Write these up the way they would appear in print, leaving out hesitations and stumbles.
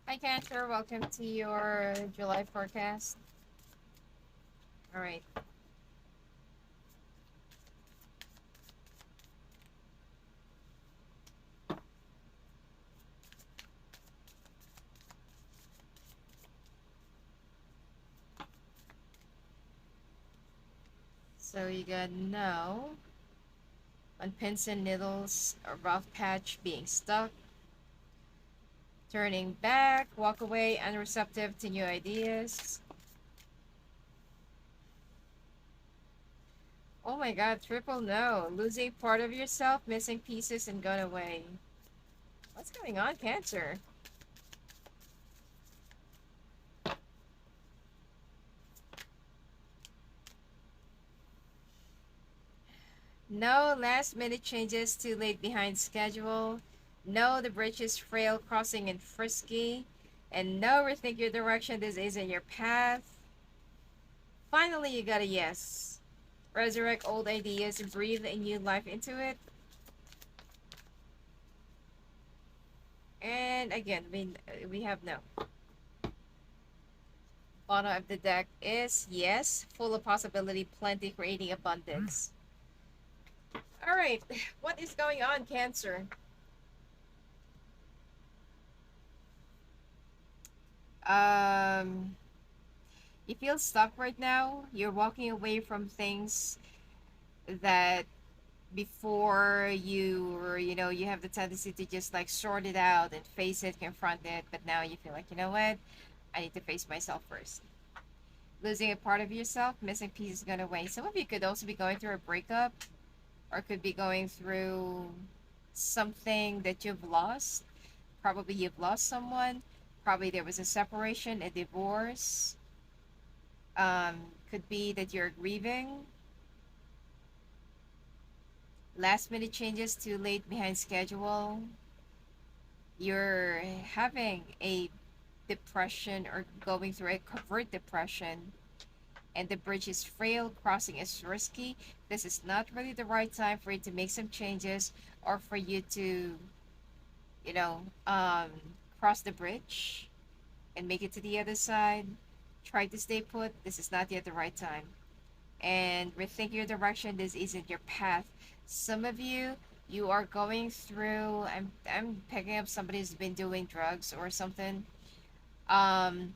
Hi, Cancer. Welcome to your July forecast. All right. So you got no on pins and needles, a rough patch, being stuck, turning back, walk away, unreceptive to new ideas. Oh my God, triple no. Losing part of yourself, missing pieces, and gone away. What's going on, Cancer? No last minute changes, too late behind schedule. No, the bridge is frail, crossing and frisky. And no, rethink your direction, this isn't your path. Finally, you got a yes. Resurrect old ideas and breathe a new life into it. And again, we have no. Bottom of the deck is yes, full of possibility, plenty, creating abundance. All right, what is going on, Cancer? Um, you feel stuck right now. You're walking away from things that before you have the tendency to just like sort it out and face it, confront it, but now you feel like, you know what? I need to face myself first. Losing a part of yourself, missing pieces gone away. Some of you could also be going through a breakup or could be going through something that you've lost. Probably you've lost someone. Probably there was a separation, a divorce. Could be that you're grieving. Last minute changes, too late behind schedule. You're having a depression or going through a covert depression, and the bridge is frail, crossing is risky. This is not really the right time for you to make some changes or for you to, you know, cross the bridge and make it to the other side. Try to stay put. This is not yet the right time. And rethink your direction. This isn't your path. Some of you, you are going through. I'm picking up somebody who's been doing drugs or something. Um,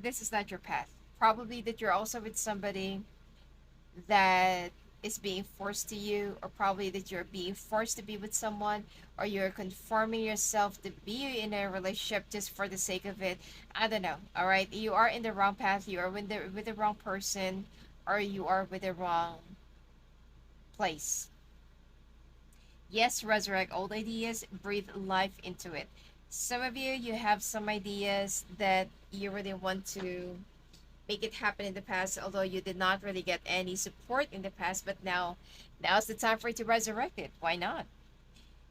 this is not your path. Probably that you're also with somebody that is being forced to you, or probably that you're being forced to be with someone, or you're conforming yourself to be in a relationship just for the sake of it. I don't know. All right, you are in the wrong path. You are with the wrong person, or you are with the wrong place. Yes, resurrect old ideas, breathe life into it. Some of you, you have some ideas that you really want to make it happen in the past, although you did not really get any support in the past, but now's the time for you to resurrect it. Why not?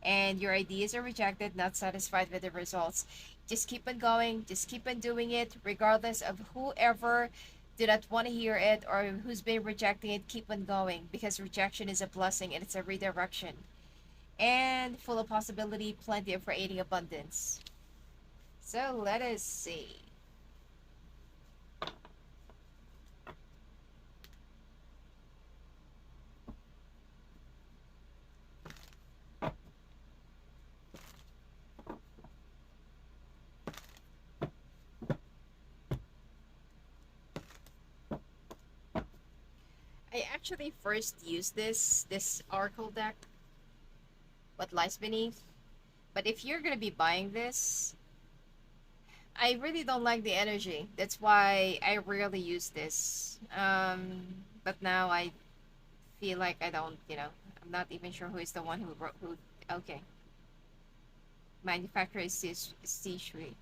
And your ideas are rejected, not satisfied with the results. Just keep on going, just keep on doing it, regardless of whoever did not want to hear it or who's been rejecting it. Keep on going, because rejection is a blessing and it's a redirection, and full of possibility, plenty of creating abundance. So let us see. I actually first used this oracle deck, What Lies Beneath. But if you're gonna be buying this, I really don't like the energy. That's why I rarely use this. But now I feel like I don't. I'm not even sure who is the one who wrote who. Okay, manufacturer is Sishui.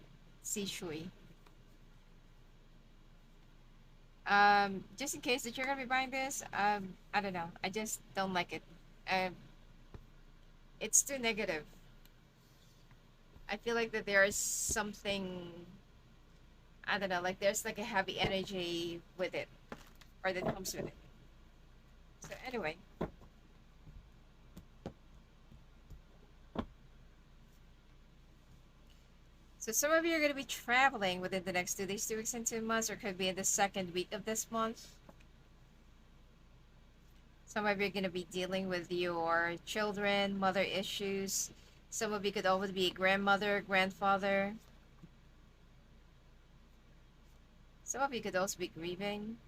Just in case that you're gonna be buying this, I don't know. I just don't like it. Um, it's too negative. I feel like that there is something, I don't know, like there's like a heavy energy with it, or that comes with it. So anyway, So some of you are going to be traveling within the next 2 days, 2 weeks, and 2 months, or could be in the second week of this month. Some of you are going to be dealing with your children, mother issues. Some of you could always be a grandmother, grandfather. Some of you could also be grieving.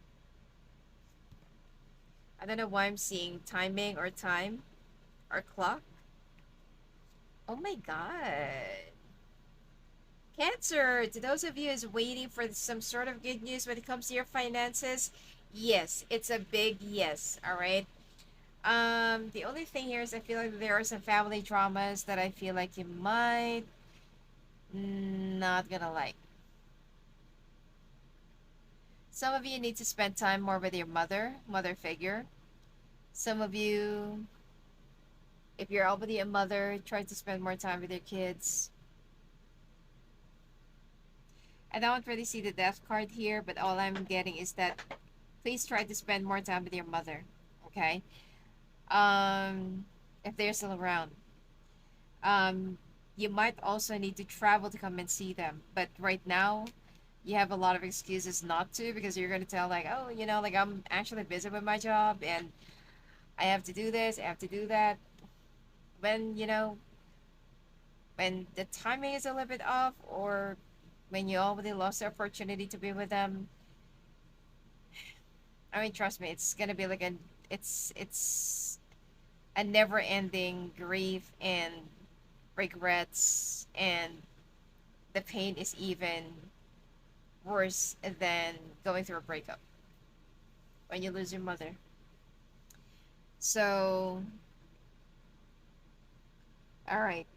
I don't know why I'm seeing timing or time or clock. Oh my god. Cancer, to those of you who's waiting for some sort of good news when it comes to your finances, yes, it's a big yes, all right? The only thing here is I feel like there are some family dramas that I feel like you might not gonna like. Some of you need to spend time more with your mother figure. Some of you, if you're already a mother, try to spend more time with your kids. I don't really see the death card here, but all I'm getting is that please try to spend more time with your mother, okay? If they're still around. Um, you might also need to travel to come and see them, but right now, you have a lot of excuses not to because you're going to tell like, oh, like I'm actually busy with my job and I have to do this, I have to do that. When, when the timing is a little bit off or when you already lost the opportunity to be with them, I mean, trust me, it's gonna be like it's a never-ending grief and regrets, and the pain is even worse than going through a breakup when you lose your mother. So, all right,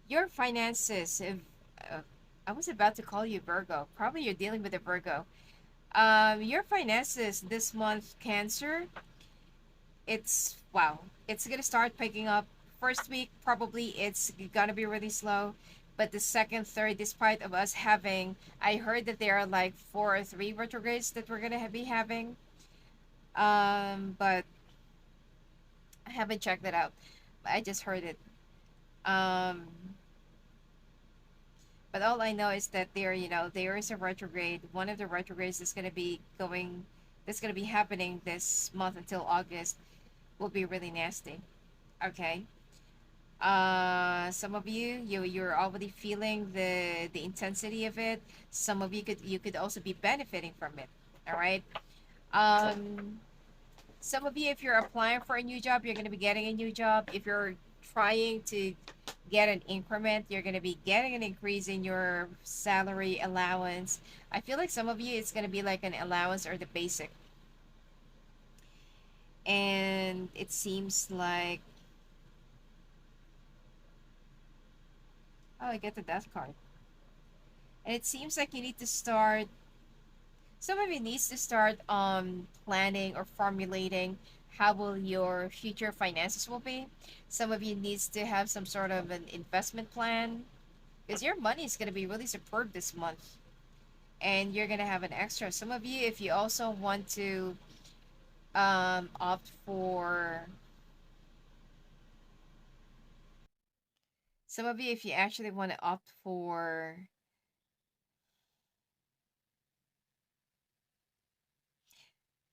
your finances. If I was about to call you Virgo, probably you're dealing with a Virgo. Your finances this month, Cancer, it's wow. It's gonna start picking up. First week, probably it's gonna be really slow, but the second, third, despite of us having, I heard that there are like 4 or 3 retrogrades that we're gonna be having. But I haven't checked that out. I just heard it. Um, but all I know is that there is a retrograde. One of the retrogrades is gonna be going. That's gonna be happening this month until August. Will be really nasty. Okay. Some of you're already feeling the intensity of it. Some of you could also be benefiting from it. All right. um some of you, if you're applying for a new job, you're going to be getting a new job. If you're trying to get an increment, you're going to be getting an increase in your salary allowance. I feel like some of you, it's going to be like an allowance or the basic, and it seems like, oh, I get the death card. And it seems like you need to start, some of you needs to start planning or formulating how will your future finances will be. Some of you needs to have some sort of an investment plan because your money is going to be really superb this month and you're going to have an extra. Some of you, if you also want to opt for, some of you, if you actually want to opt for,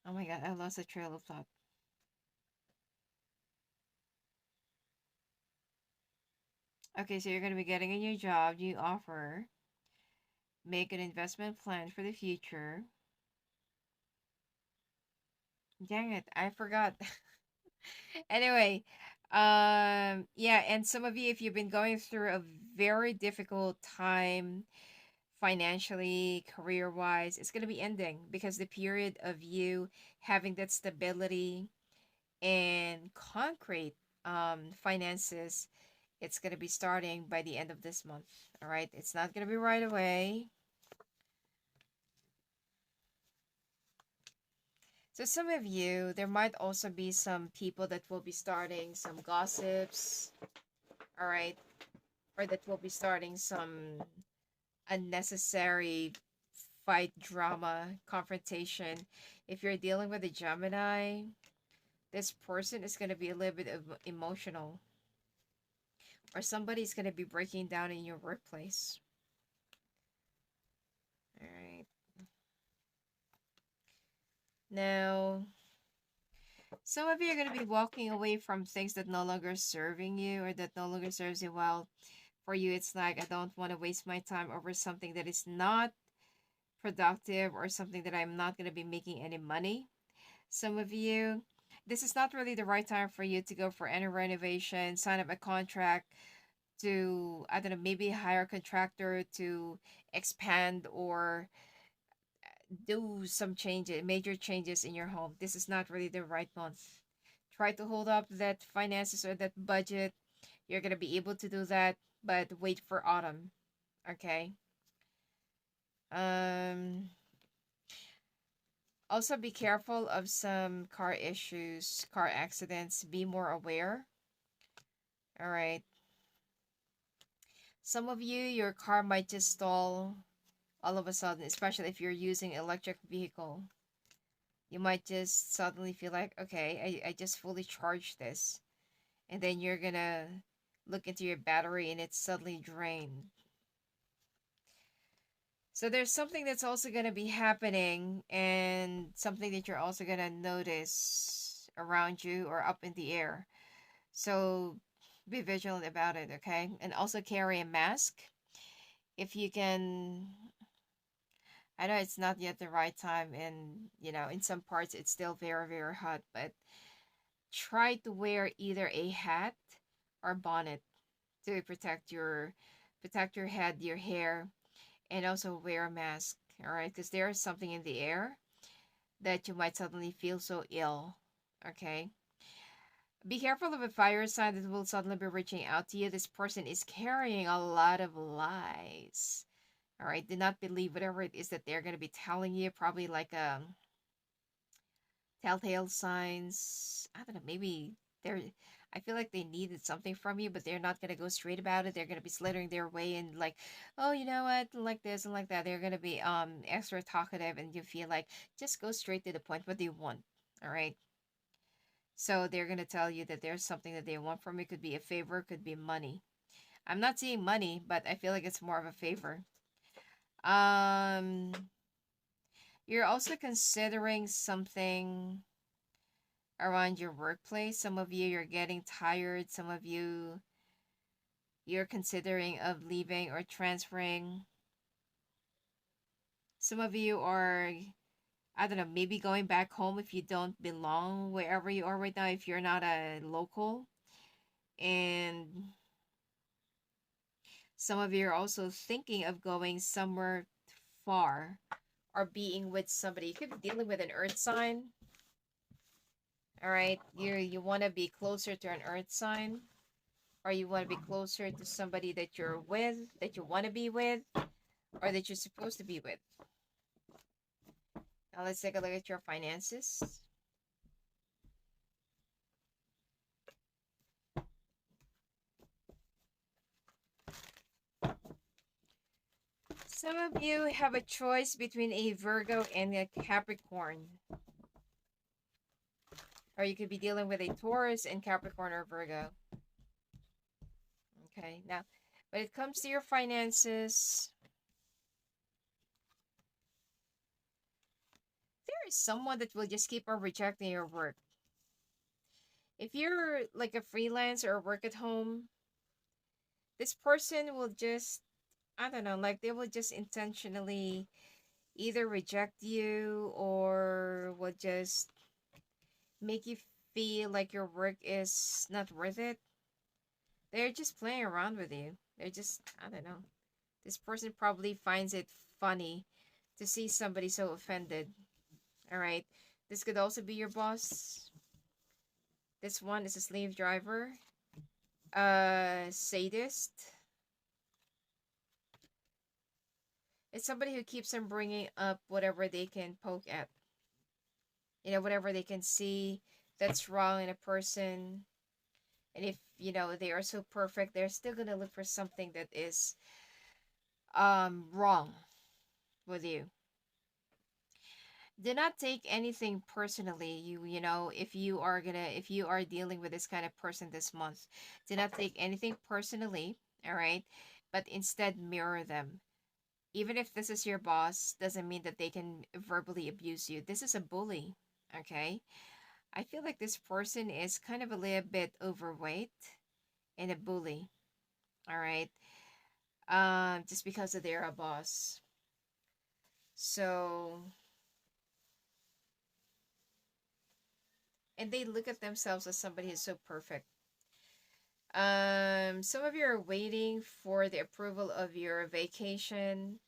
oh my god, I lost a trail of thought. Okay, so you're going to be getting a new job, new offer, make an investment plan for the future. Dang it, I forgot. Anyway, yeah, and some of you, if you've been going through a very difficult time financially, career-wise, it's going to be ending because the period of you having that stability and concrete finances, it's going to be starting by the end of this month. All right, it's not going to be right away. So some of you, there might also be some people that will be starting some gossips, all right, or that will be starting some unnecessary fight, drama, confrontation. If you're dealing with a Gemini, this person is going to be a little bit of emotional. or somebody's going to be breaking down in your workplace. All right. Now, some of you are going to be walking away from things that no longer serving you or that no longer serves you well. For you, it's like, I don't want to waste my time over something that is not productive or something that I'm not going to be making any money. Some of you, this is not really the right time for you to go for any renovation, sign up a contract to, I don't know, maybe hire a contractor to expand or do some changes, major changes in your home. This is not really the right month. Try to hold up that finances or that budget. You're going to be able to do that, but wait for autumn. Okay? Um Also be careful of some car issues, car accidents. Be more aware. All right. Some of you, your car might just stall all of a sudden, especially if you're using electric vehicle. You might just suddenly feel like, okay, I just fully charged this. And then you're gonna look into your battery and it's suddenly drained. So there's something that's also gonna be happening and something that you're also gonna notice around you or up in the air. So be vigilant about it, okay? And also carry a mask. If you can, I know it's not yet the right time, and in some parts it's still very, very hot, but try to wear either a hat or bonnet to protect your head, your hair, and also wear a mask, all right? Because there is something in the air that you might suddenly feel so ill, okay? Be careful of a fire sign that will suddenly be reaching out to you. This person is carrying a lot of lies. All right, do not believe whatever it is that they're going to be telling you. Probably like telltale signs. I don't know, maybe they're I feel like they needed something from you, but they're not gonna go straight about it. They're gonna be slithering their way and like, oh, you know what, like this and like that. They're gonna be extra talkative, and you feel like just go straight to the point. What do you want? All right. So they're gonna tell you that there's something that they want from you. Could be a favor, could be money. I'm not seeing money, but I feel like it's more of a favor. Um, you're also considering something around your workplace. Some of you, you're getting tired. Some of you, you're considering of leaving or transferring. Some of you are, I don't know, maybe going back home if you don't belong wherever you are right now, if you're not a local. And some of you are also thinking of going somewhere far or being with somebody. You could be dealing with an earth sign. All right, you want to be closer to an earth sign, or you want to be closer to somebody that you're with, that you want to be with, or that you're supposed to be with. Now let's take a look at your finances. Some of you have a choice between a Virgo and a Capricorn. Or you could be dealing with a Taurus and Capricorn or Virgo. Okay, now when it comes to your finances, there is someone that will just keep on rejecting your work. If you're like a freelancer or work at home, this person will just, I don't know, like they will just intentionally either reject you or will just make you feel like your work is not worth it. They're just playing around with you. They're just, I don't know. This person probably finds it funny to see somebody so offended. All right. This could also be your boss. This one is a slave driver, sadist. It's somebody who keeps on bringing up whatever they can poke at. Whatever they can see that's wrong in a person. And if, they are so perfect, they're still going to look for something that is wrong with you. Do not take anything personally. You know, if you are dealing with this kind of person this month, do not take anything personally, all right? But instead mirror them. Even if this is your boss, doesn't mean that they can verbally abuse you. This is a bully, okay? I feel like this person is kind of a little bit overweight and a bully, all right? Just because of they're a boss. So, and they look at themselves as somebody who's so perfect. Some of you are waiting for the approval of your vacation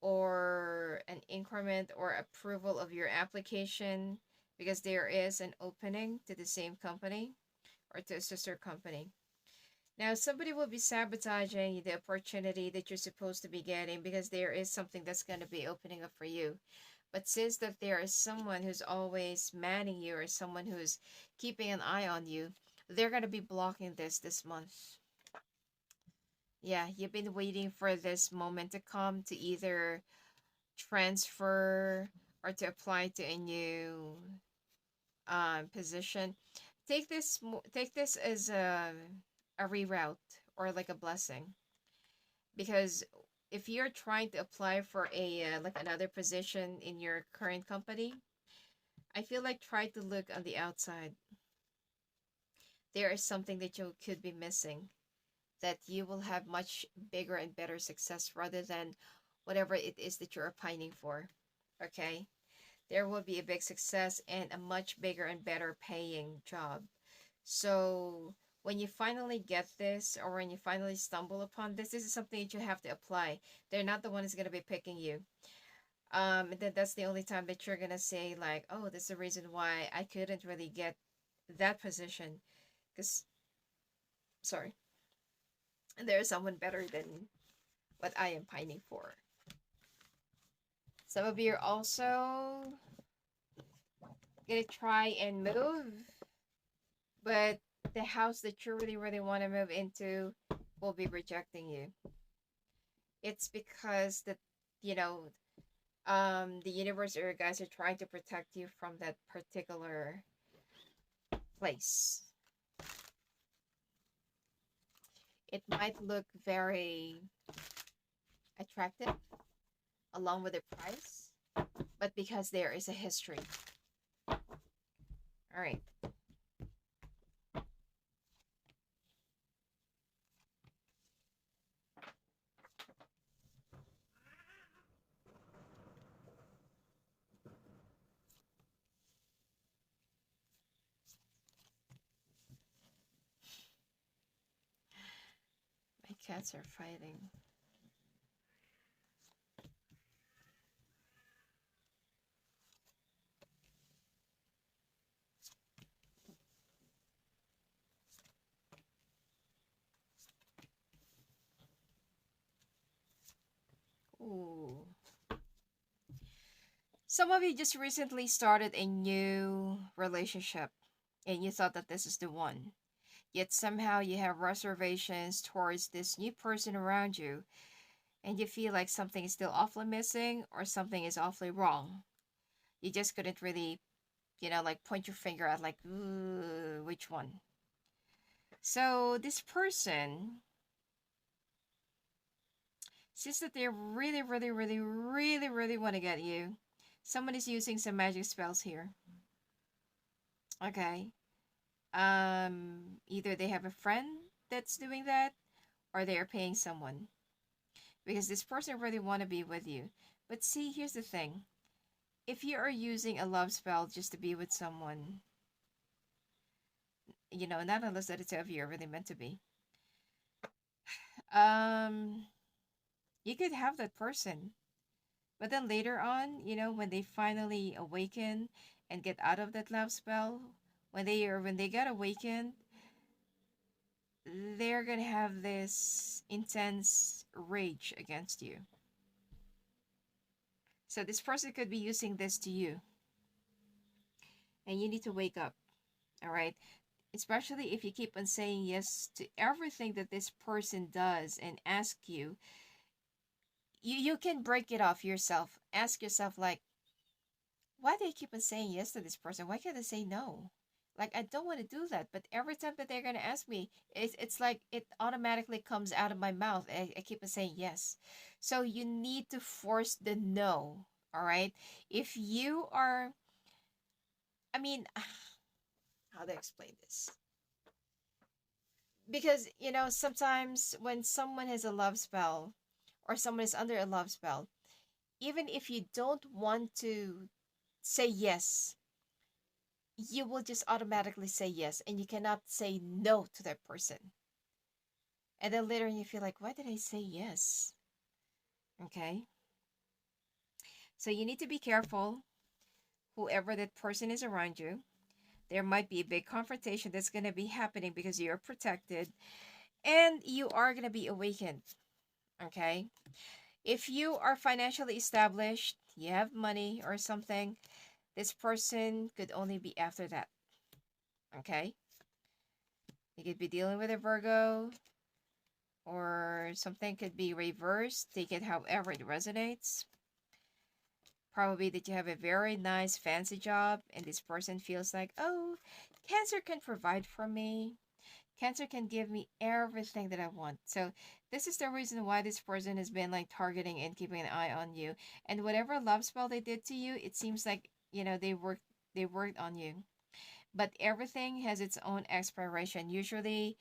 or an increment or approval of your application because there is an opening to the same company or to a sister company. Now, somebody will be sabotaging the opportunity that you're supposed to be getting because there is something that's going to be opening up for you. But since that there is someone who's always manning you or someone who's keeping an eye on you, they're going to be blocking this month. Yeah, you've been waiting for this moment to come to either transfer or to apply to a new position. Take this as a reroute or like a blessing, because if you're trying to apply for a like another position in your current company, I feel like try to look on the outside. There is something that you could be missing, that you will have much bigger and better success rather than whatever it is that you're pining for. Okay? There will be a big success and a much bigger and better paying job. So when you finally get this or when you finally stumble upon this, this is something that you have to apply. They're not the one who's gonna be picking you. And then that's the only time that you're gonna say like, oh, that's the reason why I couldn't really get that position. Because sorry, there's someone better than what I am pining for. Some of you are also gonna try and move, but the house that you really, really want to move into will be rejecting you. It's because that, you know, the universe or guys are trying to protect you from that particular place. It might look very attractive along with the price, but because there is a history. All right. My cats are fighting. Ooh. Some of you just recently started a new relationship and you thought that this is the one. Yet somehow you have reservations towards this new person around you and you feel like something is still awfully missing or something is awfully wrong. You just couldn't really, like point your finger at like, ooh, which one. So this person, since that they really, really, really, really, really want to get you, someone is using some magic spells here. Okay. Either they have a friend that's doing that or they are paying someone. Because this person really want to be with you. But see, here's the thing. If you are using a love spell just to be with someone, not unless that the two of you are really meant to be. Um, you could have that person. But then later on, when they finally awaken and get out of that love spell, when they get awakened, they're gonna have this intense rage against you. So this person could be using this to you. And you need to wake up. All right? Especially if you keep on saying yes to everything that this person does and ask you, you can break it off yourself. Ask yourself like, why do I keep on saying yes to this person? Why can't I say no? Like, I don't want to do that, but every time that they're gonna ask me, it's like it automatically comes out of my mouth. I keep on saying yes. So you need to force the no. All right. If you are, I mean, how do I explain this? Because sometimes when someone has a love spell, or someone is under a love spell, even if you don't want to say yes, you will just automatically say yes, and you cannot say no to that person. And then later you feel like, why did I say yes? Okay. So you need to be careful, whoever that person is around you. There might be a big confrontation that's going to be happening because you're protected and you are going to be awakened. Okay. If you are financially established, you have money or something, this person could only be after that. Okay. You could be dealing with a Virgo, or something could be reversed. Take it however it resonates. Probably that you have a very nice fancy job and this person feels like, oh, Cancer can provide for me. Cancer can give me everything that I want. So this is the reason why this person has been like targeting and keeping an eye on you. And whatever love spell they did to you, it seems like, they worked on you. But everything has its own expiration. Usually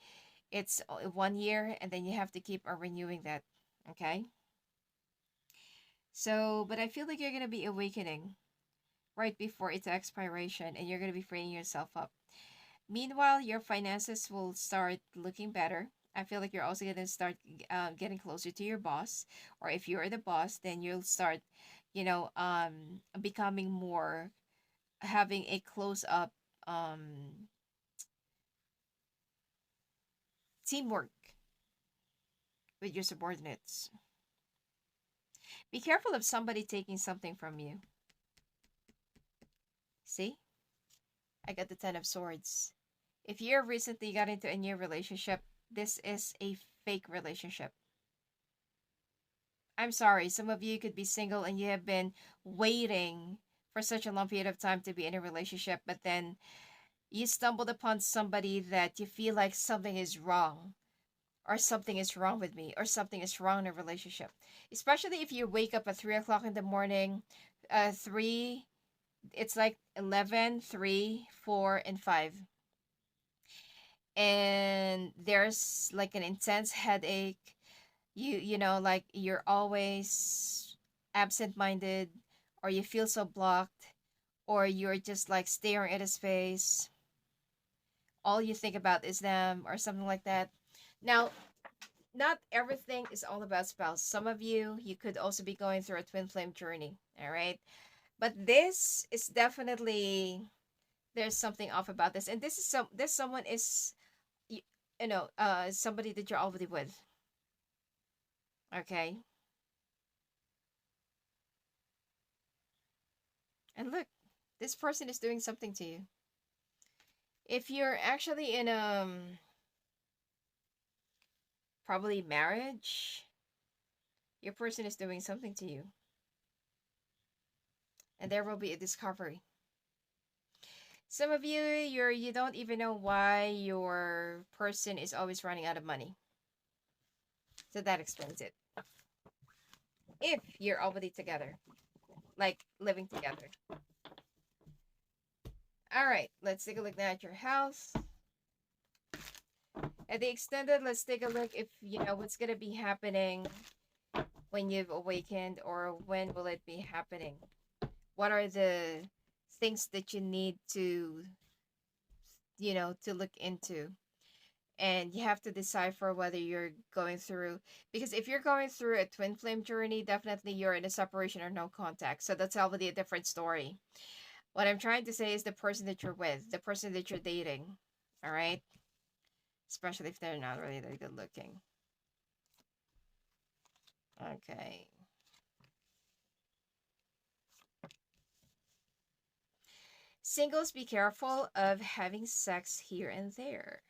it's 1 year, and then you have to keep on renewing that. Okay. So, but I feel like you're going to be awakening right before its expiration, and you're going to be freeing yourself up. Meanwhile, your finances will start looking better. I feel like you're also going to start getting closer to your boss. Or if you're the boss, then you'll start, becoming more, having a close up teamwork with your subordinates. Be careful of somebody taking something from you. See? I got the Ten of Swords. If you recently got into a new relationship, this is a fake relationship. I'm sorry, some of you could be single and you have been waiting for such a long period of time to be in a relationship, but then you stumbled upon somebody that you feel like something is wrong, or something is wrong with me, or something is wrong in a relationship. Especially if you wake up at 3 o'clock in the morning, 3, it's like 11, 3, 4, and 5. And there's like an intense headache. Like you're always absent-minded, or you feel so blocked, or you're just like staring at his face. All you think about is them, or something like that. Now, not everything is all about spouse. Some of you could also be going through a twin flame journey. All right. But this is definitely, there's something off about this. And this someone is, somebody that you're already with. Okay. And look, this person is doing something to you. If you're actually in probably marriage, your person is doing something to you. And there will be a discovery. Some of you don't even know why your person is always running out of money. So that explains it. If you're already together, like living together. All right, let's take a look now at your house. At the extended, let's take a look if you know what's gonna be happening when you've awakened, or when will it be happening. What are the things that you need to look into? And you have to decipher whether you're going through, because if you're going through a twin flame journey, definitely you're in a separation or no contact, so that's already a different story. What I'm trying to say is the person that you're with, the person that you're dating, all right, especially if they're not really that good looking. Okay. Singles, be careful of having sex here and there.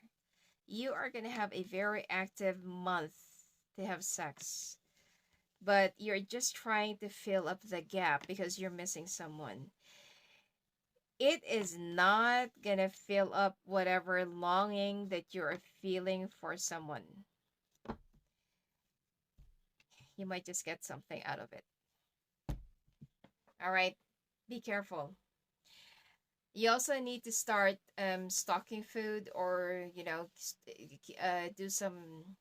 You are going to have a very active month to have sex, but you're just trying to fill up the gap because you're missing someone. it is not gonna fill up whatever longing that you're feeling for someone. You might just get something out of it. All right, be careful. You also need to start stocking food, or do some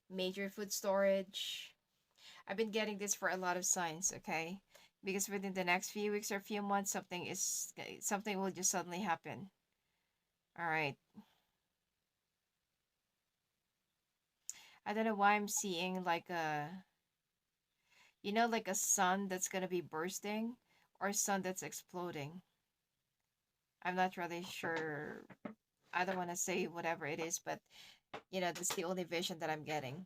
major food storage. I've been getting this for a lot of signs, okay? Because within the next few weeks or few months, something will just suddenly happen. All right. I don't know why I'm seeing like like a sun that's gonna be bursting, or sun that's exploding. I'm not really sure. I don't want to say whatever it is, but that's the only vision that I'm getting.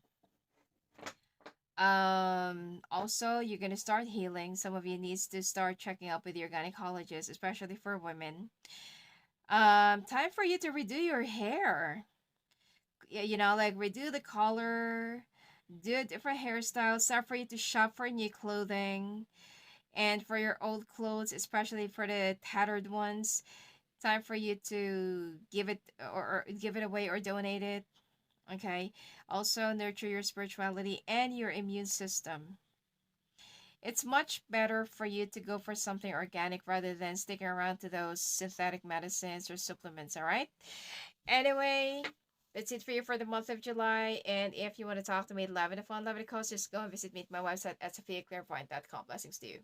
Also, you're gonna start healing. Some of you needs to start checking up with your gynecologist, especially for women. Time for you to redo your hair. Yeah, like redo the color, do a different hairstyle. It's time for you to shop for new clothing, and for your old clothes, especially for the tattered ones. Time for you to give it, or give it away or donate it. Okay. Also, nurture your spirituality and your immune system. It's much better for you to go for something organic rather than sticking around to those synthetic medicines or supplements, all right? Anyway, that's it for you for the month of July. And if you want to talk to me, love it, fun, love it, coast, just go and visit me at my website at sophiaclairvoyant.com. Blessings to you.